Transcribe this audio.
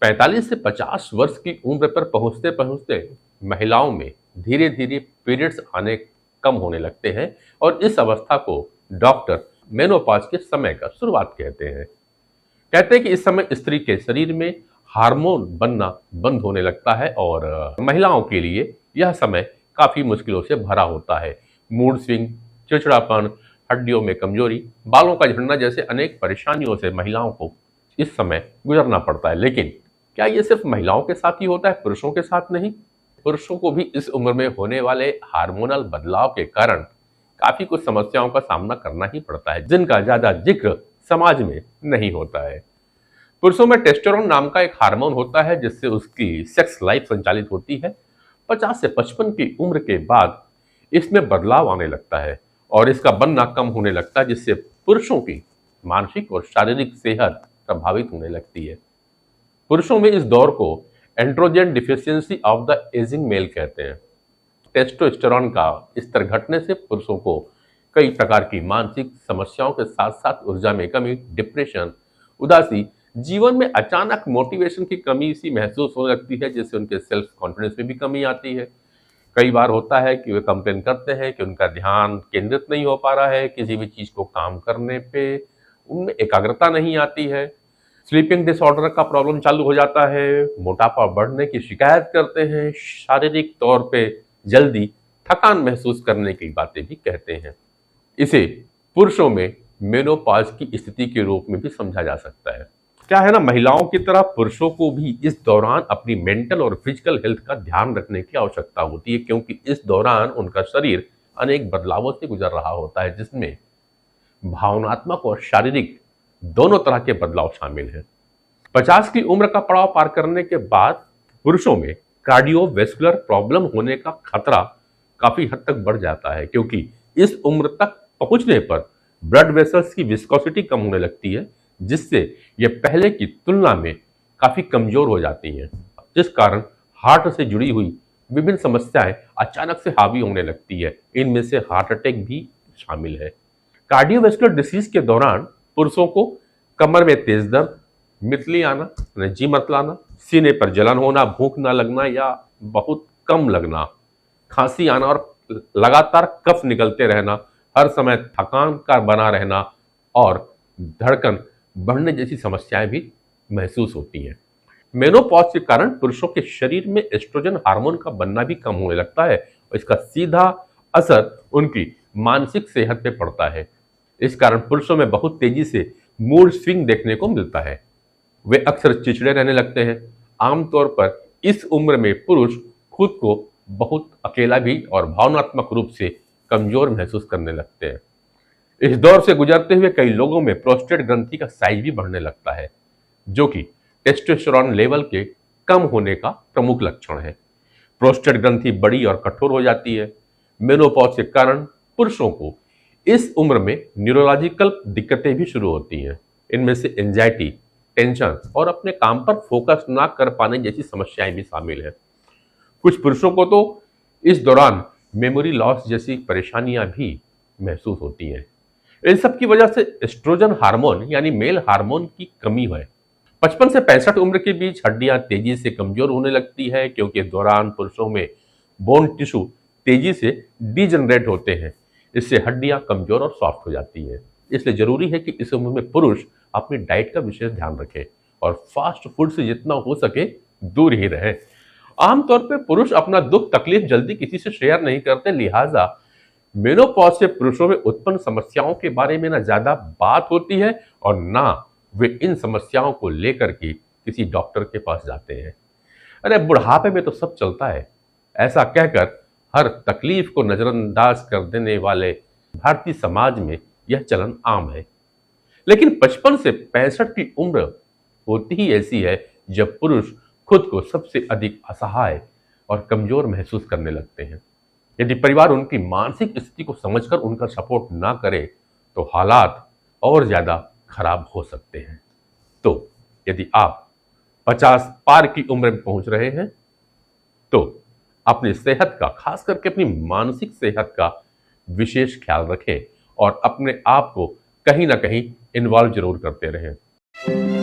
45 से 50 वर्ष की उम्र पर पहुंचते पहुंचते महिलाओं में धीरे धीरे पीरियड्स आने कम होने लगते हैं और इस अवस्था को डॉक्टर मेनोपॉज के समय का शुरुआत कहते हैं कि इस समय स्त्री के शरीर में हार्मोन बनना बंद होने लगता है और महिलाओं के लिए यह समय काफी मुश्किलों से भरा होता है। मूड स्विंग, चिड़चिड़ापन, हड्डियों में कमजोरी, बालों का झड़ना जैसे अनेक परेशानियों से महिलाओं को इस समय गुजरना पड़ता है। लेकिन क्या ये सिर्फ महिलाओं के साथ ही होता है, पुरुषों के साथ नहीं? पुरुषों को भी इस उम्र में होने वाले हार्मोनल बदलाव के कारण काफी कुछ समस्याओं का सामना करना ही पड़ता है, जिनका ज्यादा जिक्र समाज में नहीं होता है। पुरुषों में टेस्टोस्टेरोन नाम का एक हार्मोन होता है जिससे उसकी सेक्स लाइफ संचालित होती है। 50 से 55 की उम्र के बाद इसमें बदलाव आने लगता है और इसका बनना कम होने लगता है, जिससे पुरुषों की मानसिक और शारीरिक सेहत प्रभावित होने लगती है। पुरुषों में इस दौर को androgen deficiency of the aging male कहते हैं। टेस्टोस्टेरोन का स्तर घटने से पुरुषों को कई प्रकार की मानसिक समस्याओं के साथ साथ ऊर्जा में कमी, डिप्रेशन, उदासी, जीवन में अचानक मोटिवेशन की कमी सी महसूस होने लगती है, जिससे उनके सेल्फ कॉन्फिडेंस में भी कमी आती है। कई बार होता है कि वे कंप्लेन करते हैं कि उनका ध्यान केंद्रित नहीं हो पा रहा है, किसी भी चीज को काम करने पे उनमें एकाग्रता नहीं आती है। स्लीपिंग डिसऑर्डर का प्रॉब्लम चालू हो जाता है, मोटापा बढ़ने की शिकायत करते हैं, शारीरिक तौर पे जल्दी थकान महसूस करने की बातें भी कहते हैं। इसे पुरुषों में मेनोपॉज की स्थिति के रूप में भी समझा जा सकता है। क्या है ना, महिलाओं की तरह पुरुषों को भी इस दौरान अपनी मेंटल और फिजिकल हेल्थ का ध्यान रखने की आवश्यकता होती है, क्योंकि इस दौरान उनका शरीर अनेक बदलावों से गुजर रहा होता है, जिसमें भावनात्मक और शारीरिक दोनों तरह के बदलाव शामिल हैं। 50 की उम्र का पड़ाव पार करने के बाद पुरुषों में कार्डियोवैस्कुलर प्रॉब्लम होने का खतरा काफी हद तक बढ़ जाता है, क्योंकि इस उम्र तक पहुंचने पर ब्लड वेसल्स की विस्कोसिटी कम होने लगती है, जिससे यह पहले की तुलना में काफी कमजोर हो जाती हैं, जिस कारण हार्ट से जुड़ी हुई विभिन्न समस्याएं अचानक से हावी होने लगती है। इनमें से हार्ट अटैक भी शामिल है। कार्डियोवैस्कुलर डिसीज के दौरान पुरुषों को कमर में तेज दर्द, मितली आना, जी मतलाना, सीने पर जलन होना, भूख न लगना या बहुत कम लगना, खांसी आना और लगातार कफ निकलते रहना, हर समय थकान का बना रहना और धड़कन बढ़ने जैसी समस्याएं भी महसूस होती हैं। मेनोपॉज के कारण पुरुषों के शरीर में एस्ट्रोजन हार्मोन का बनना भी कम होने लगता है और इसका सीधा असर उनकी मानसिक सेहत पे पड़ता है। इस कारण पुरुषों में बहुत तेजी से मूड स्विंग देखने को मिलता है। वे अक्सर चिड़चिड़े रहने लगते हैं। आमतौर पर इस उम्र में पुरुष खुद को बहुत अकेला भी और भावनात्मक रूप से कमजोर महसूस करने लगते हैं। इस दौर से गुजरते हुए कई लोगों में प्रोस्टेट ग्रंथि का साइज भी बढ़ने लगता है, जो कि टेस्टोस्टेरोन लेवल के कम होने का प्रमुख लक्षण है। प्रोस्टेट ग्रंथि बड़ी और कठोर हो जाती है। मेनोपॉज के कारण पुरुषों को इस उम्र में न्यूरोलॉजिकल दिक्कतें भी शुरू होती हैं। इनमें से एंजाइटी, टेंशन और अपने काम पर फोकस ना कर पाने जैसी समस्याएं भी शामिल हैं। कुछ पुरुषों को तो इस दौरान मेमोरी लॉस जैसी परेशानियां भी महसूस होती हैं। इन सब की वजह से एस्ट्रोजन हार्मोन यानी मेल हार्मोन की कमी है। 55 से 65 उम्र के बीच हड्डियां तेजी से कमजोर होने लगती है, क्योंकि इस दौरान पुरुषों में बोन टिश्यू तेजी से डीजनरेट होते हैं। इससे हड्डियां कमजोर और सॉफ्ट हो जाती हैं। इसलिए जरूरी है कि इस उम्र में पुरुष अपनी डाइट का विशेष ध्यान रखें और फास्ट फूड से जितना हो सके दूर ही रहे। आमतौर पर पुरुष अपना दुख तकलीफ जल्दी किसी से शेयर नहीं करते, लिहाजा मेनोपॉज से पुरुषों में उत्पन्न समस्याओं के बारे में ना ज्यादा बात होती है और ना वे इन समस्याओं को लेकर के किसी डॉक्टर के पास जाते हैं। अरे बुढ़ापे में तो सब चलता है, ऐसा कहकर हर तकलीफ को नजरअंदाज कर देने वाले भारतीय समाज में यह चलन आम है। लेकिन 55 से 65 की उम्र होती ही ऐसी है जब पुरुष खुद को सबसे अधिक असहाय और कमजोर महसूस करने लगते हैं। यदि परिवार उनकी मानसिक स्थिति को समझकर उनका सपोर्ट ना करे तो हालात और ज्यादा खराब हो सकते हैं। तो यदि आप 50 पार की उम्र में पहुंच रहे हैं तो अपनी सेहत का, खास करके अपनी मानसिक सेहत का विशेष ख्याल रखें और अपने आप को कहीं ना कहीं इन्वॉल्व जरूर करते रहें।